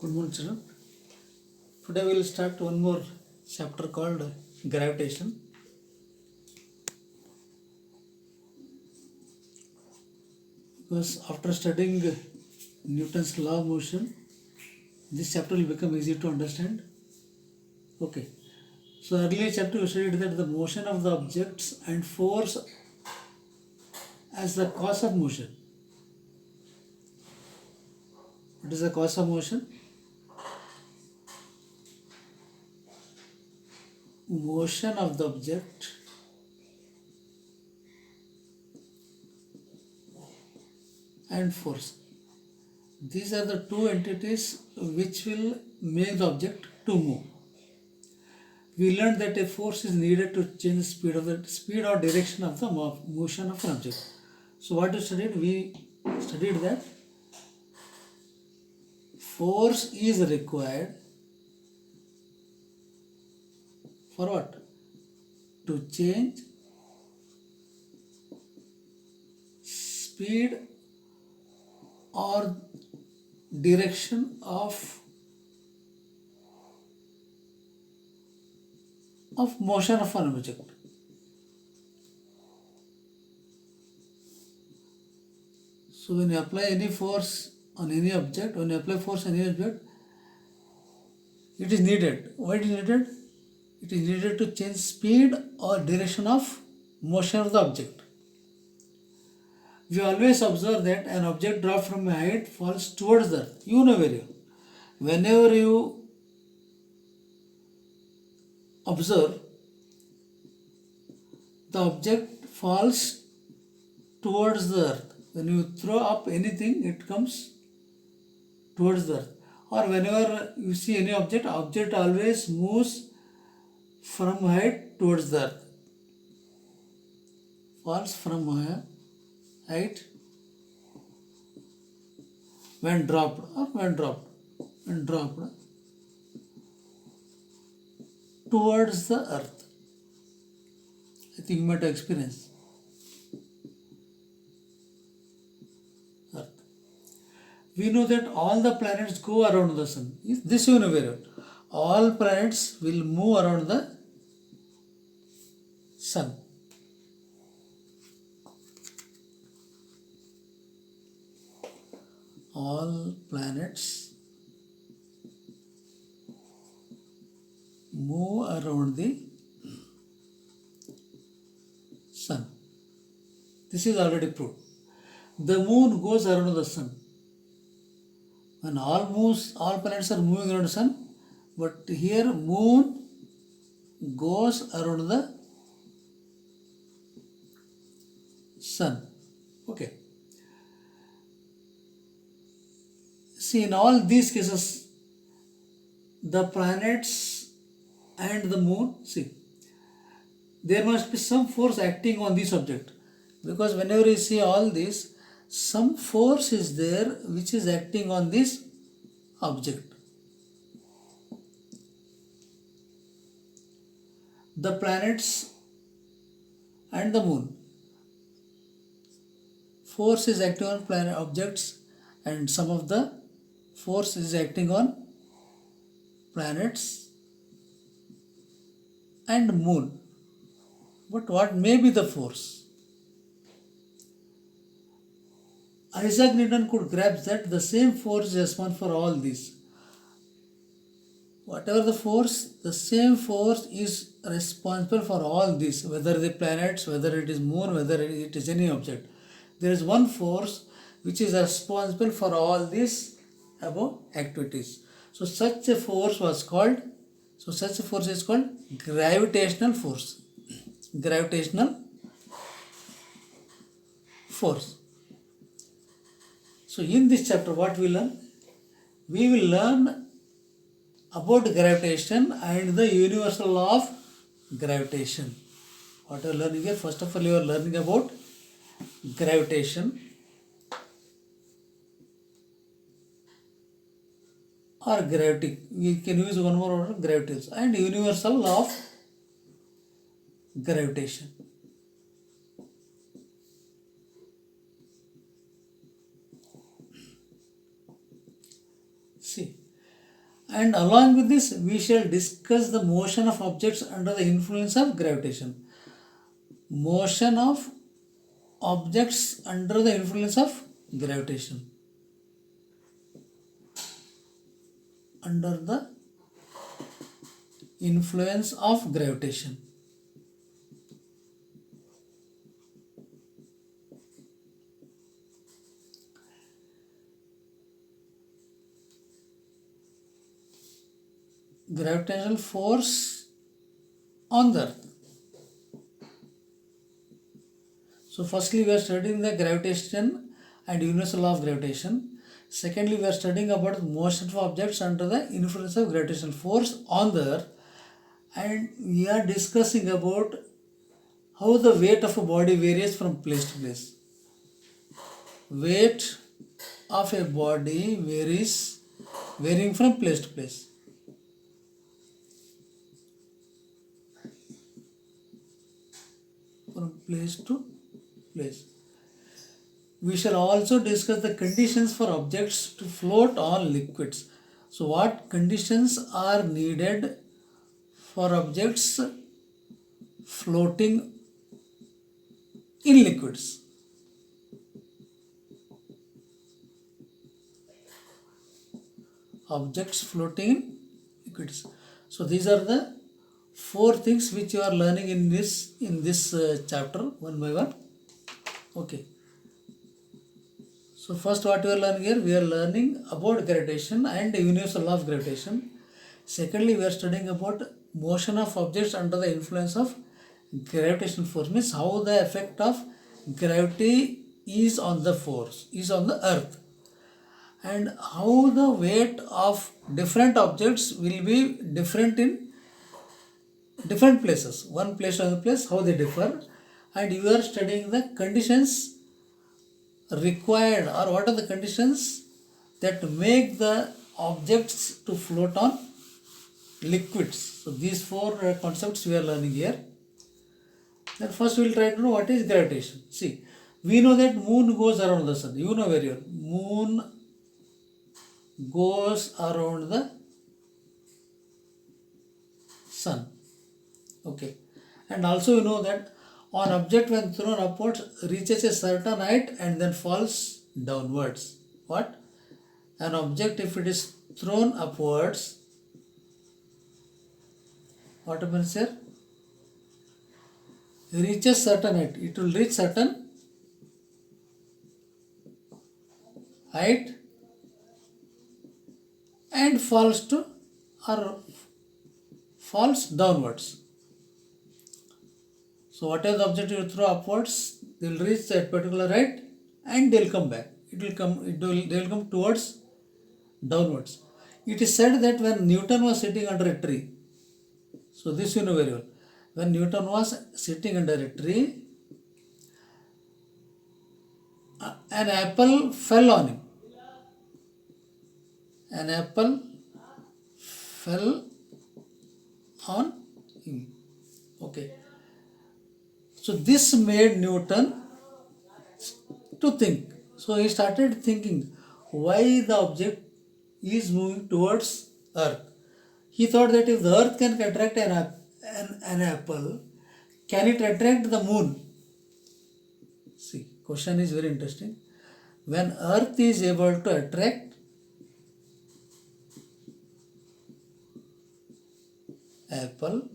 Good morning, children. Today we will start one more chapter called gravitation. Because after studying Newton's law of motion, this chapter will become easy to understand. Okay. So earlier chapter we studied that the motion of the objects and force as the cause of motion. What is the cause of motion? Motion of the object and force. These are the two entities which will make the object to move. We learned that a force is needed to change the speed or direction of the motion of an object. So what we studied? We studied that force is required for what? To change speed or direction of motion of an object. So when you apply any force on any object, it is needed. Why it is needed? It is needed to change speed or direction of motion of the object. We always observe that an object dropped from a height falls towards the earth. You know very well. Whenever you observe, the object falls towards the earth. When you throw up anything, it comes towards the earth. Or whenever you see any object always moves from height towards the earth. Falls from height when dropped towards the earth. I think you might have experienced. Earth. We know that all the planets go around the sun. This you know very well. All planets will move around the sun. All planets move around the sun. This is already proved. The moon goes around the sun. When all planets are moving around the sun, but here moon goes around the sun. Okay. See, in all these cases, the planets and the moon, see, there must be some force acting on this object. Because whenever you see all this, some force is there which is acting on this object. The planets and the moon. Force is acting on planet objects, and some of the force is acting on planets and moon. But what may be the force? Isaac Newton could grasp that the same force is responsible for all these. Whatever the force, the same force is responsible for all this, whether the planets, whether it is moon, whether it is any object. There is one force which is responsible for all these above activities. So such a force is called gravitational force. Gravitational force. So in this chapter what we learn? We will learn about gravitation and the universal law of gravitation. What are you learning here? First of all, you are learning about gravitation or gravity. We can use one more word, gravity, and universal law of gravitation. See, And along with this, we shall discuss the motion of objects under the influence of gravitation. Motion of objects under the influence of gravitation. Under the influence of gravitation. Gravitational force on the earth. So firstly we are studying the gravitation and universal law of gravitation. Secondly we are studying about the motion of objects under the influence of gravitational force on the earth, and we are discussing about how the weight of a body varies from place to place. Weight of a body varying from place to place. From place to place. We shall also discuss the conditions for objects to float on liquids. So what conditions are needed for objects floating in liquids? Objects floating in liquids. So these are the four things which you are learning in this chapter one by one. Okay. So first what we are learning here, we are learning about gravitation and the universal law of gravitation. Secondly, we are studying about motion of objects under the influence of gravitational force, means how the effect of gravity is on the earth, and how the weight of different objects will be different in different places, one place to another place, how they differ. And you are studying the conditions required, or what are the conditions that make the objects to float on liquids. So these four concepts we are learning here. Then first we will try to know what is gravitation. See, we know that moon goes around the sun. You know very well. Moon goes around the sun. Okay. And also you know that an object when thrown upwards reaches a certain height and then falls downwards. What? An object, if it is thrown upwards, what happens here? Reaches certain height. It will reach certain height and falls downwards. So whatever the object you throw upwards, they will reach that particular height and they will come back. They will come towards downwards. It is said that when Newton was sitting under a tree, so this you know very well. When Newton was sitting under a tree, an apple fell on him. An apple fell on him. Okay. So this made Newton to think. So he started thinking why the object is moving towards earth. He thought that if the earth can attract an apple, can it attract the moon? See, question is very interesting. When earth is able to attract apple,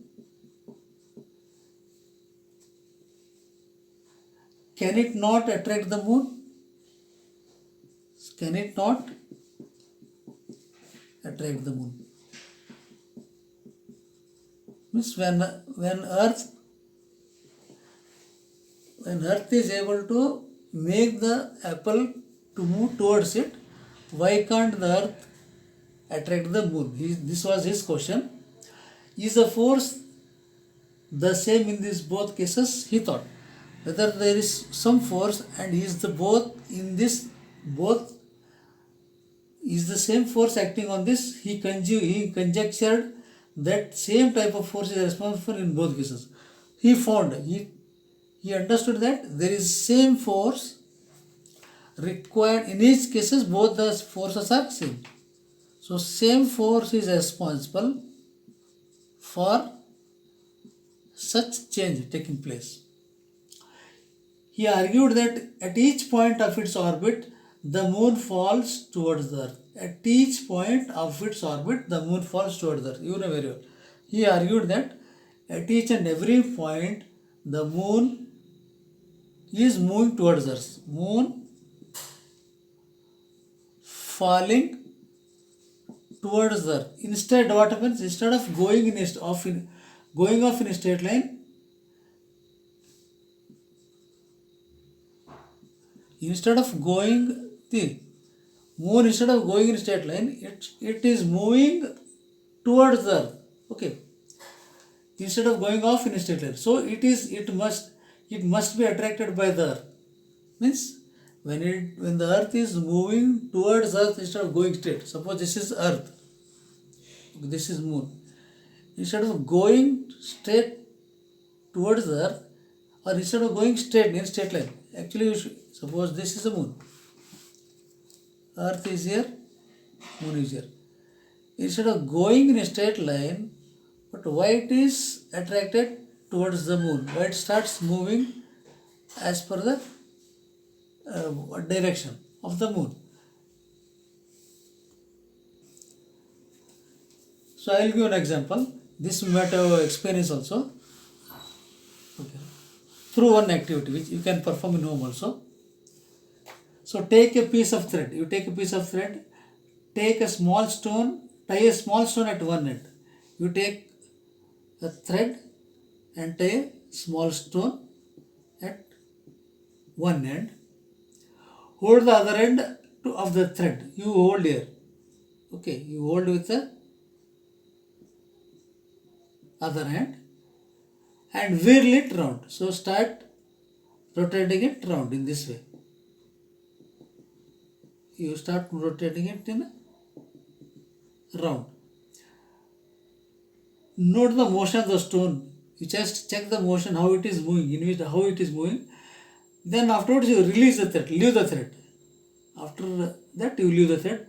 can it not attract the moon? Can it not attract the moon? Means when earth is able to make the apple to move towards it, why can't the earth attract the moon? This was his question. Is the force the same in these both cases? He thought whether there is some force, and is the same force acting on this. He conjectured that same type of force is responsible in both cases. He understood that there is same force required in each cases, both the forces are same. So same force is responsible for such change taking place. He argued that at each point of its orbit, the moon falls towards the earth. At each point of its orbit, the moon falls towards the earth. You know very well. He argued that at each and every point, the moon is moving towards earth. Moon falling towards the earth. Instead, what happens? Instead of going off in a straight line, instead of going the moon, instead of going in a straight line, it is moving towards the earth. Okay, instead of going off in a straight line, so it must be attracted by the earth. Means when the earth is moving towards earth instead of going straight. Suppose this is earth, this is moon. Instead of going straight towards the earth, or instead of going straight in straight line, actually suppose this is the moon, earth is here, moon is here. Instead of going in a straight line, but why it is attracted towards the moon? Why it starts moving as per the direction of the moon? So I will give an example. This we might have experience also. Okay. Through one activity which you can perform in home also. So take a piece of thread. You take a piece of thread, take a small stone, tie a small stone at one end. You take a thread and tie a small stone at one end. Hold the other end of the thread. You hold here. Okay, you hold with the other hand and whirl it round. So start rotating it round in this way. You start rotating it in a round. Note the motion of the stone. You just check the motion, how it is moving, how it is moving. Then afterwards you release the thread, leave the thread. After that you leave the thread.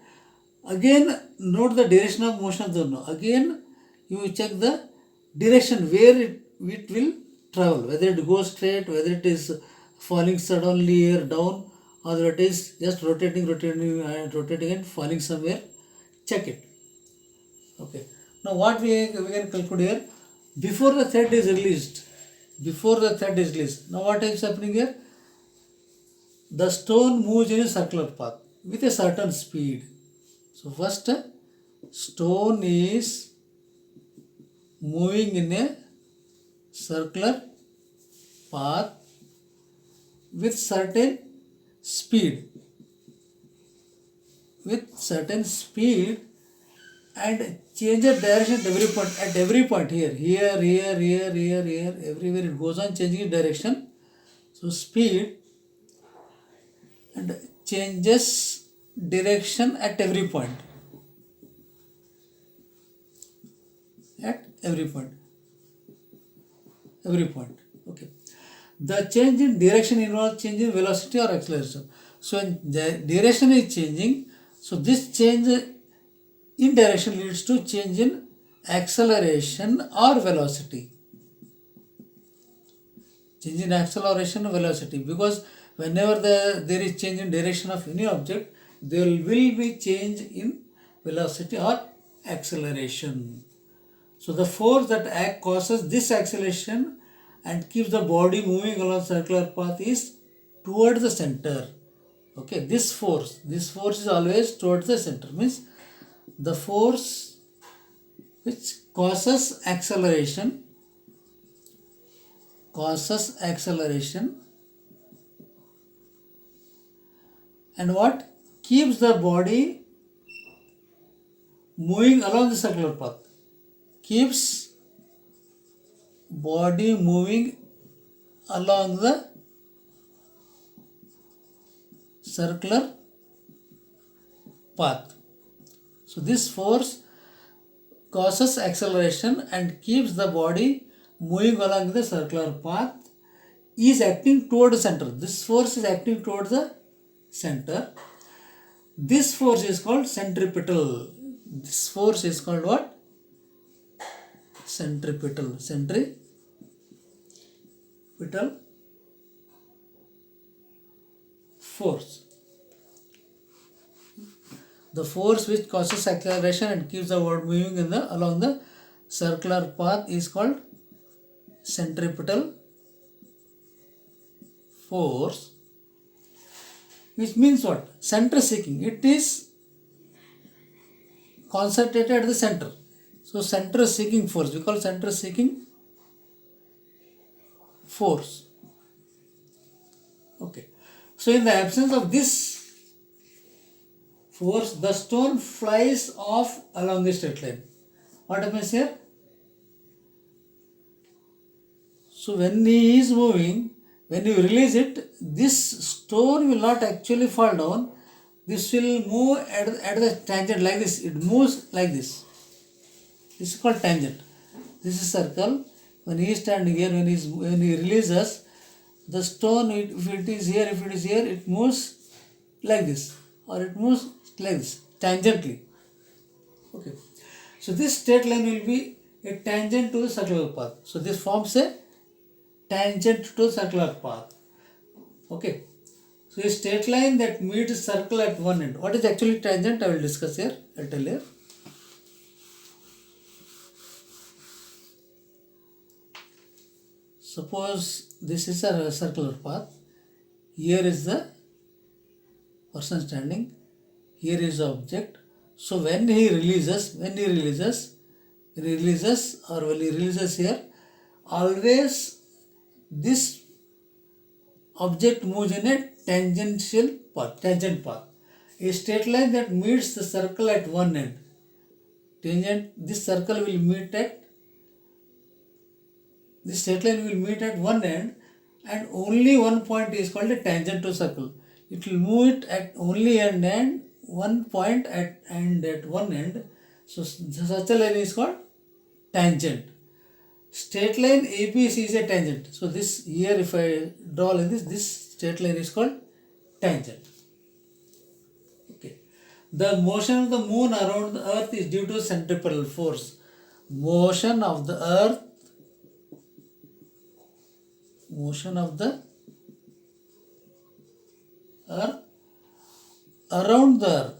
Again note the direction of motion of the stone. Again you check the direction where it will travel, whether it goes straight, whether it is falling suddenly or down, or whether it is just rotating and falling somewhere. Check it. Okay. Now what we can conclude here, before the thread is released, now what is happening here? The stone moves in a circular path with a certain speed. So first, stone is moving in a circular path with certain speed, and changes direction at every point. Here, everywhere it goes on changing direction. So speed and changes direction at every point. Okay. The change in direction involves change in velocity or acceleration. So when the direction is changing, so this change in direction leads to change in acceleration or velocity. Change in acceleration or velocity, because whenever there is change in direction of any object, there will be change in velocity or acceleration. So the force that causes this acceleration and keeps the body moving along circular path is towards the center. Okay, this force is always towards the center. Means the force which causes acceleration and what keeps the body moving along the circular path, keeps body moving along the circular path. So this force causes acceleration and keeps the body moving along the circular path, is acting toward the center. This force is acting towards the center. This force is called centripetal. This force is called what? Centripetal force. The force which causes acceleration and keeps the world moving along the circular path is called centripetal force, which means what? Center seeking. It is concentrated at the center. So center seeking force, we call center seeking force. Okay. So in the absence of this force, the stone flies off along the straight line. What happens here? So when he is moving, when you release it, this stone will not actually fall down. This will move at the tangent like this. It moves like this. This is called tangent. This is circle. When he is standing here, when he releases, the stone, if it is here, it moves like this, or it moves like this, tangentially. Okay. So this straight line will be a tangent to the circular path. So this forms a tangent to the circular path. Okay. So a straight line that meets circle at one end. What is actually tangent? I will discuss here. I will tell you. Suppose this is a circular path. Here is the person standing. Here is the object. So when he releases here, always this object moves in a tangent path. A straight line that meets the circle at one end. This straight line will meet at one end, and only one point is called a tangent to circle. It will move it at only one point at one end. So such a line is called tangent. Straight line ABC is a tangent. So this here, if I draw like this straight line is called tangent. Okay. The motion of the moon around the earth is due to centripetal force. Motion of the earth around the earth.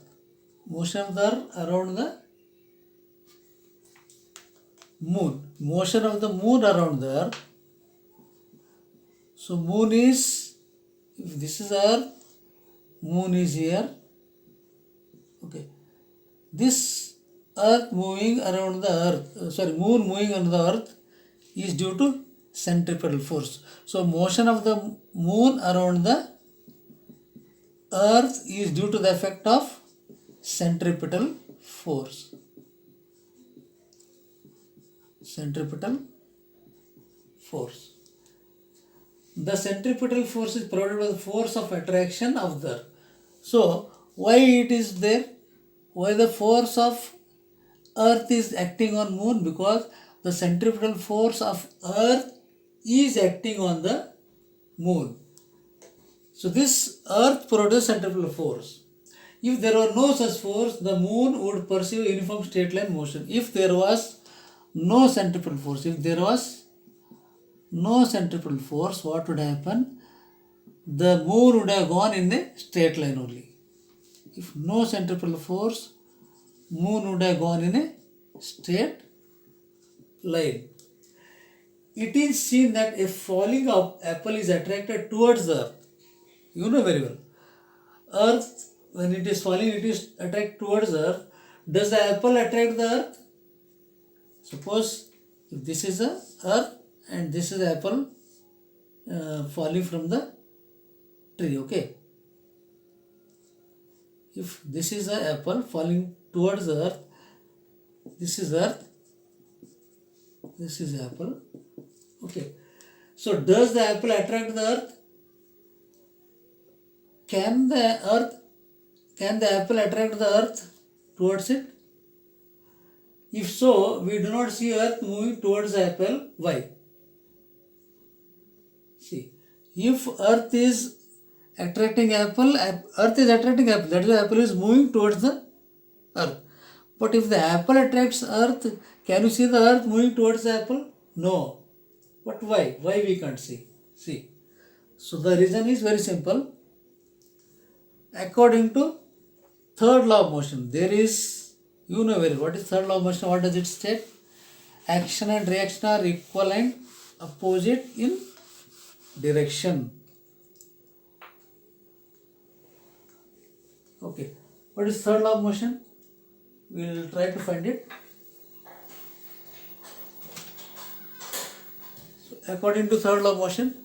Motion of the earth around the moon. Motion of the moon around the earth. So moon is, if this is earth, moon is here. Okay. This earth moving around the earth, moon moving around the earth is due to centripetal force. So motion of the moon around the earth is due to the effect of centripetal force. Centripetal force. The centripetal force is provided by the force of attraction of the earth. So why it is there? Why the force of earth is acting on moon? Because the centripetal force of earth is acting on the moon. So this earth produces centripetal force. If there were no such force, the moon would pursue uniform straight line motion. If there was no centripetal force, what would happen? The moon would have gone in a straight line only. If no centripetal force, moon would have gone in a straight line. It is seen that a falling apple is attracted towards the earth. You know very well. Earth, when it is falling, it is attracted towards the earth. Does the apple attract the earth? Suppose if this is the earth and this is the apple falling from the tree, okay? If this is the apple falling towards the earth, this is earth, this is apple, okay? So does the apple attract the earth? Can the apple attract the earth towards it? If so, we do not see earth moving towards the apple. Why? See, if earth is attracting apple, that is the apple is moving towards the earth. But if the apple attracts earth, can you see the earth moving towards the apple? No. But why? Why we can't see? See. So the reason is very simple. According to third law of motion, there is, you know very well, what is third law of motion? What does it state? Action and reaction are equal and opposite in direction. Okay. What is third law of motion? We will try to find it. So according to third law of motion,